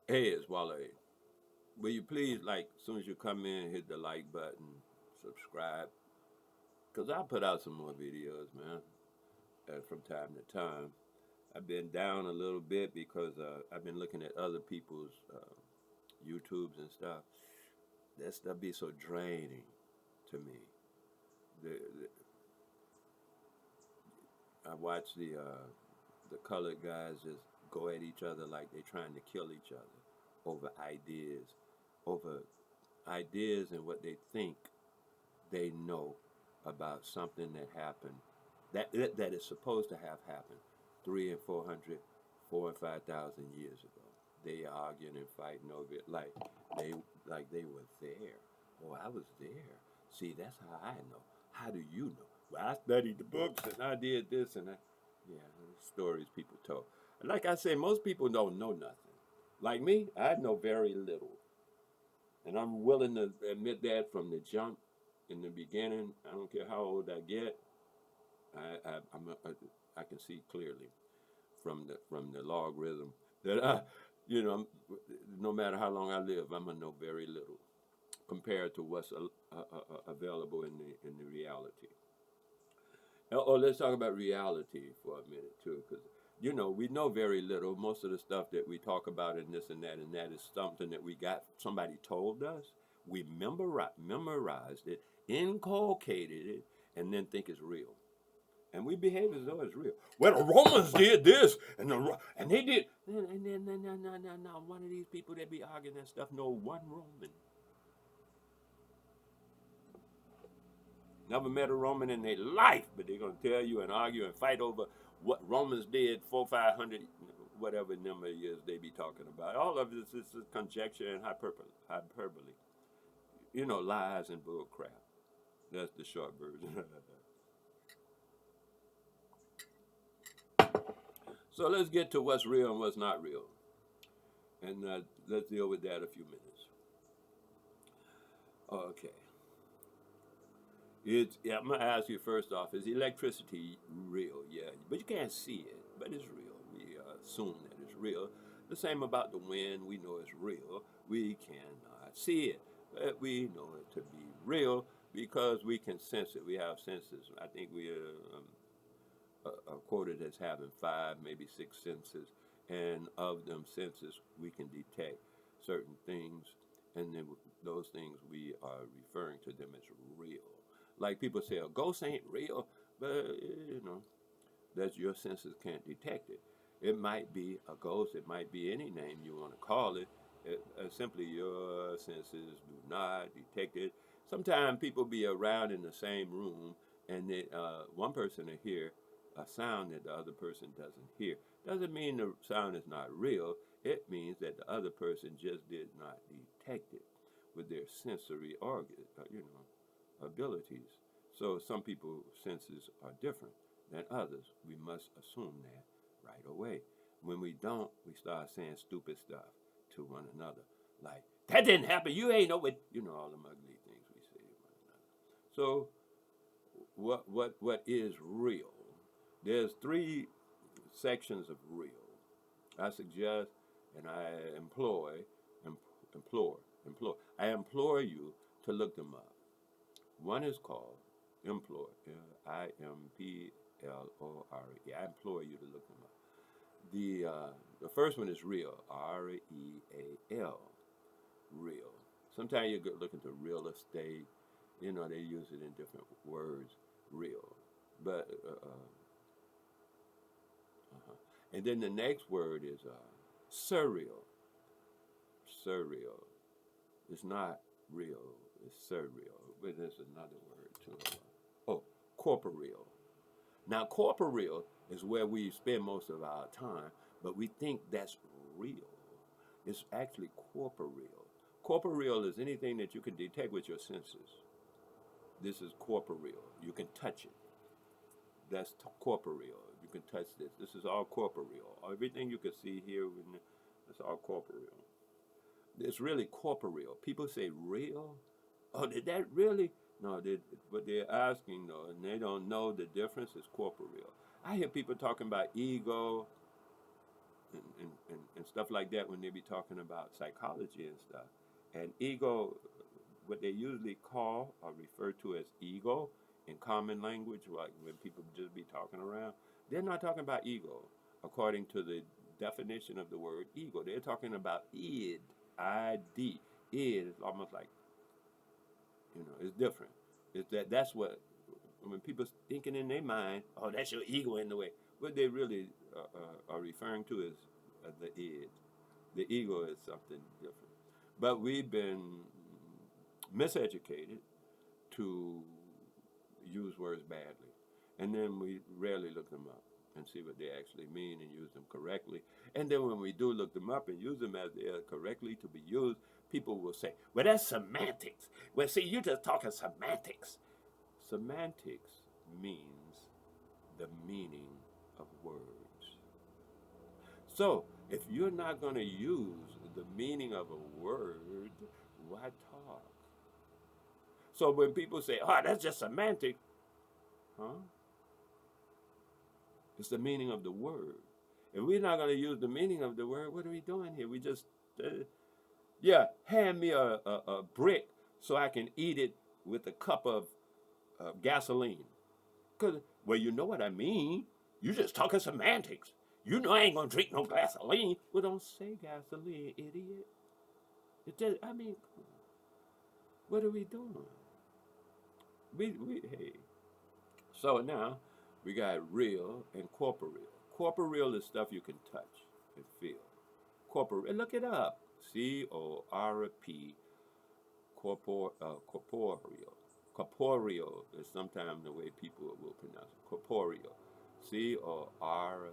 Hey, it's Wale. Will you please, like, as soon as you come in, hit the like button, subscribe, because I put out some more videos, man, from time to time. I've been down a little bit because I've been looking at other people's YouTubes and stuff. That stuff be so draining to me. I watch the colored guys just go at each other like they're trying to kill each other over over ideas and what they think they know about something that happened that is supposed to have happened 300 and 400, 4 and 5 thousand years ago. They arguing and fighting over it they they were there. Oh, I was there. See, that's how I know. How do you know? Well, I studied the books and I did this and that. Yeah, stories people told. And like I say, most people don't know nothing. Like me, I know very little. And I'm willing to admit that from the jump in the beginning. I don't care how old I get. I can see clearly from the logarithm that no matter how long I live, I'm gonna know very little compared to what's available in the reality. Oh, let's talk about reality for a minute too, because we know very little. Most of the stuff that we talk about and this and that is something that we got somebody told us. We memorized it, inculcated it, and then think it's real. And we behave as though it's real. Well, the Romans did this, and they did. And then, no. One of these people that be arguing that stuff know one Roman. Never met a Roman in their life, but they're gonna tell you and argue and fight over what Romans did 400, 500, whatever number of years they be talking about. All of this is conjecture and hyperbole. Hyperbole. Lies and bull crap. That's the short version. So let's get to what's real and what's not real, and let's deal with that a few minutes. Okay. Yeah, I'm gonna ask you first off: is electricity real? Yeah, but you can't see it, but it's real. We assume that it's real. The same about the wind. We know it's real. We cannot see it, but we know it to be real because we can sense it. We have senses. I think we are quoted as having five, maybe six senses, and of them senses, we can detect certain things, and then those things we are referring to them as real. Like people say, a ghost ain't real, but that's your senses can't detect it. It might be a ghost, it might be any name you want to call it. Simply your senses do not detect it. Sometimes people be around in the same room, and one person will hear a sound that the other person doesn't hear. Doesn't mean the sound is not real. It means that the other person just did not detect it with their sensory organ, abilities. So some people's senses are different than others. We must assume that right away. When we don't, we start saying stupid stuff to one another. Like, that didn't happen. You ain't know what, all them ugly things we say to one another. So what is real? There's three sections of real. I suggest and I implore, I implore you to look them up. One is called implore, Implore. I implore you to look them up. The first one is real, Real, real. Sometimes you look into real estate. They use it in different words, real. But and then the next word is surreal. Surreal. It's not real. It's surreal. But there's another word too. Oh, corporeal. Now, corporeal is where we spend most of our time, but we think that's real. It's actually corporeal. Corporeal is anything that you can detect with your senses. This is corporeal. You can touch it. That's corporeal. You can touch this. This is all corporeal. Everything you can see here, it's all corporeal. It's really corporeal. People say real. Oh, did that really? No, what they're asking though, and they don't know the difference is corporeal. I hear people talking about ego and stuff like that when they be talking about psychology and stuff. And ego, what they usually call or refer to as ego in common language, like when people just be talking around, they're not talking about ego according to the definition of the word ego. They're talking about id, id. Id is almost like, it's different. That's what when people thinking in their mind, oh, that's your ego in the way. What they really are referring to is the id. The ego is something different. But we've been miseducated to use words badly. And then we rarely look them up and see what they actually mean and use them correctly. And then when we do look them up and use them as they are correctly to be used, people will say, well, that's semantics. Well, see, you're just talking semantics. Semantics means the meaning of words. So if you're not going to use the meaning of a word, why talk? So when people say, oh, that's just semantic, huh? It's the meaning of the word. If we're not going to use the meaning of the word, what are we doing here? We just, hand me a brick so I can eat it with a cup of gasoline. Because, well, you know what I mean. You just talking semantics. You know I ain't going to drink no gasoline. Well, don't say gasoline, idiot. It just, what are we doing? Hey. So now we got real and corporeal. Corporeal is stuff you can touch and feel. Corporeal, look it up. C-O-R-P, corporeal. Corporeal is sometimes the way people will pronounce it. Corporeal. C-O-R-P-O-R-E-A-L.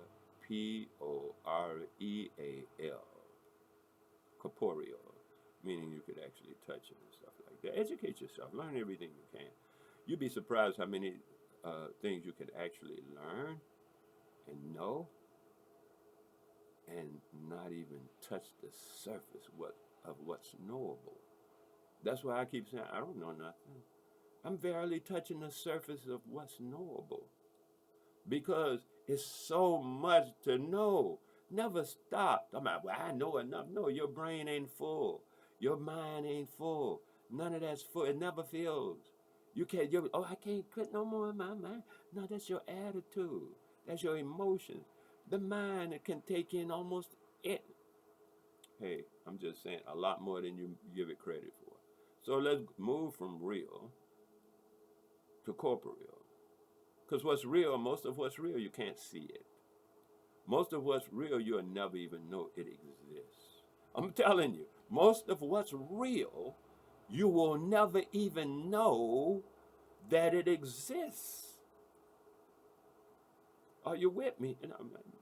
Corporeal, meaning you could actually touch it and stuff like that. Educate yourself. Learn everything you can. You'd be surprised how many things you can actually learn and know and not even touch the surface of what's knowable. That's why I keep saying, I don't know nothing. I'm barely touching the surface of what's knowable because it's so much to know. Never stop. I'm like, well, I know enough. No, your brain ain't full. Your mind ain't full. None of that's full. It never fills. You can't, I can't put no more in my mind. No, that's your attitude. That's your emotions. The mind can take in almost it. Hey, I'm just saying a lot more than you give it credit for. So let's move from real to corporeal. Because most of what's real, you can't see it. Most of what's real, you'll never even know it exists. I'm telling you, most of what's real, you will never even know that it exists. Are you with me? And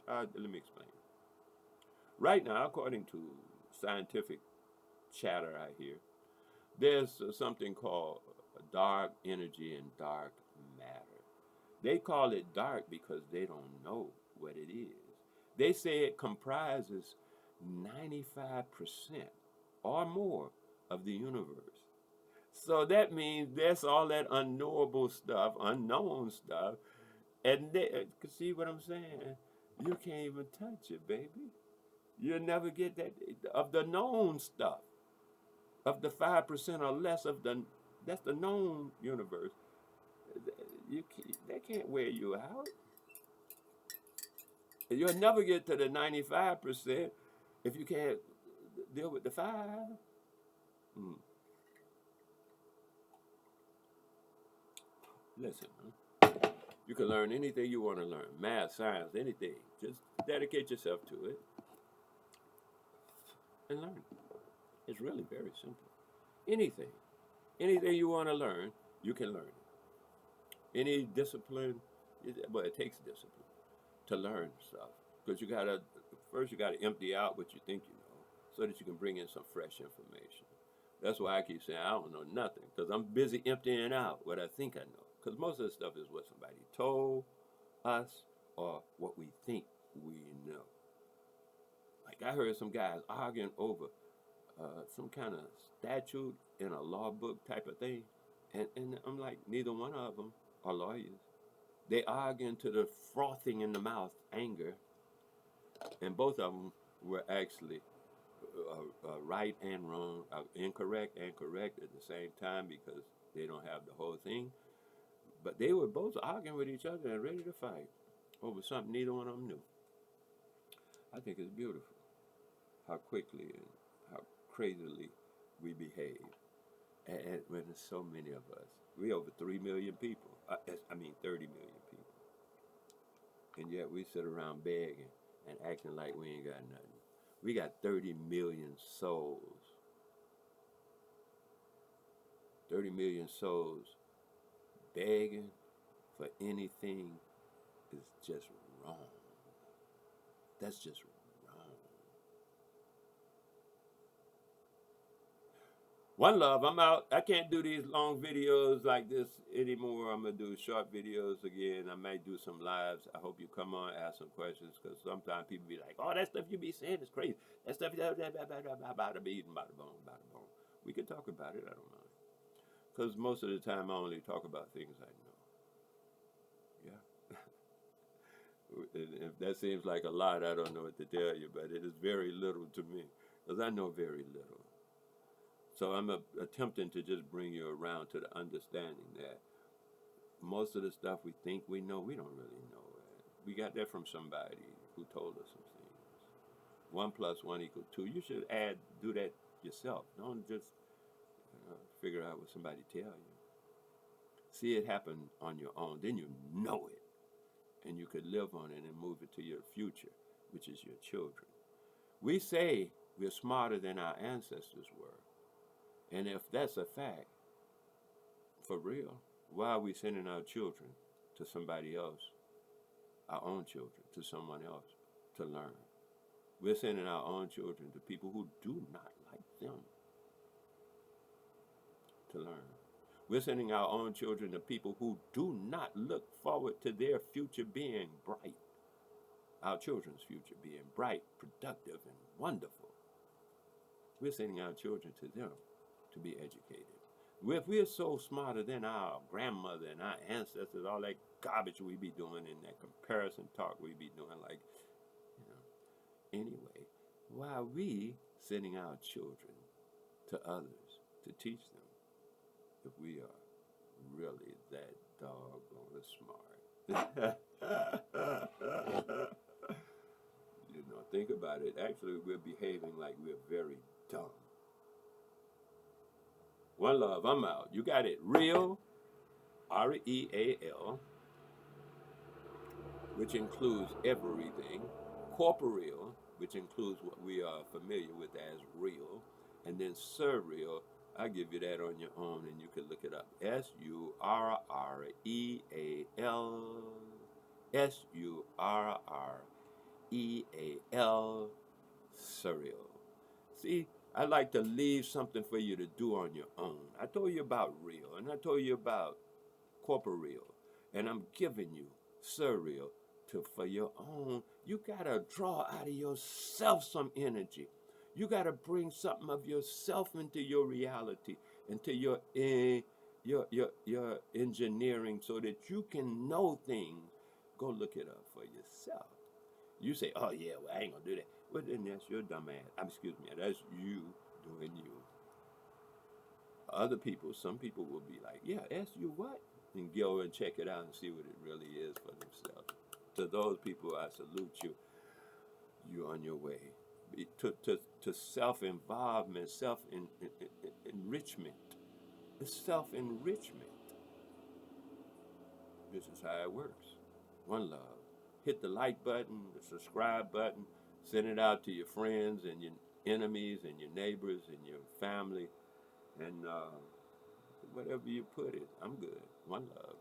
let me explain. Right now, according to scientific chatter I hear, there's something called dark energy and dark matter. They call it dark because they don't know what it is. They say it comprises 95% or more of the universe. So that means there's all that unknowable stuff, unknown stuff, and see what I'm saying? You can't even touch it, baby. You'll never get that of the known stuff, of the 5% or less that's the known universe. They can't wear you out. You'll never get to the 95% if you can't deal with the 5. Listen, you can learn anything you want to learn. Math, science, anything. Just dedicate yourself to it and learn. It's really very simple. Anything. Anything you want to learn, you can learn it. Any discipline, it takes discipline to learn stuff. Because you got to empty out what you think you know so that you can bring in some fresh information. That's why I keep saying I don't know nothing, because I'm busy emptying out what I think I know. Because most of the stuff is what somebody told us or what we think we know. Like I heard some guys arguing over some kind of statute in a law book type of thing. And I'm like, neither one of them are lawyers. They arguing to the frothing in the mouth anger. and both of them were actually right and wrong, incorrect and correct at the same time because they don't have the whole thing. But they were both arguing with each other and ready to fight over something neither one of them knew. I think it's beautiful how quickly and how crazily we behave. And when there's so many of us, we over 3 million people. 30 million people. And yet we sit around begging and acting like we ain't got nothing. We got 30 million souls. 30 million souls begging for anything is just wrong. That's just wrong. One love, I'm out. I can't do these long videos like this anymore. I'm going to do short videos again. I might do some lives. I hope you come on, ask some questions, because sometimes people be like, oh, that stuff you be saying is crazy. That stuff, bada bing, bada bone, bada bone. We can talk about it. I don't mind. Because most of the time I only talk about things I know. Yeah. If that seems like a lot, I don't know what to tell you, but it is very little to me, because I know very little. So I'm attempting to just bring you around to the understanding that most of the stuff we think we know, we don't really know it. We got that from somebody who told us some things. 1 + 1 = 2. You should do that yourself. Don't just figure out what somebody tell you. See it happen on your own. Then you know it. And you could live on it and move it to your future, which is your children. We say we're smarter than our ancestors were. And if that's a fact, for real, why are we sending our children to somebody else, our own children, to someone else to learn? We're sending our own children to people who do not like them to learn. We're sending our own children to people who do not look forward to their future being bright. Our children's future being bright, productive, and wonderful. We're sending our children to them to be educated. If we're so smarter than our grandmother and our ancestors, all that garbage we be doing and that comparison talk we be doing, anyway, why are we sending our children to others to teach them if we are really that doggone smart? Think about it. Actually, we're behaving like we're very dumb. One love, I'm out. You got it. Real, REAL, which includes everything. Corporeal, which includes what we are familiar with as real. And then surreal, I'll give you that on your own and you can look it up. SURREAL. SURREAL, surreal. See, I like to leave something for you to do on your own. I told you about real, and I told you about corporeal, and I'm giving you surreal for your own. You gotta draw out of yourself some energy. You gotta bring something of yourself into your reality, into your engineering, so that you can know things. Go look it up for yourself. You say, oh yeah, well, I ain't gonna do that. Well, then that's your dumb ass. Excuse me, that's you doing you. Other people, some people will be like, yeah, ask you what? And go and check it out and see what it really is for themselves. To those people, I salute you. You're on your way. To self-involvement, self-enrichment. It's self-enrichment. This is how it works. One love. Hit the like button, the subscribe button, send it out to your friends and your enemies and your neighbors and your family, and whatever you put it, I'm good. One love.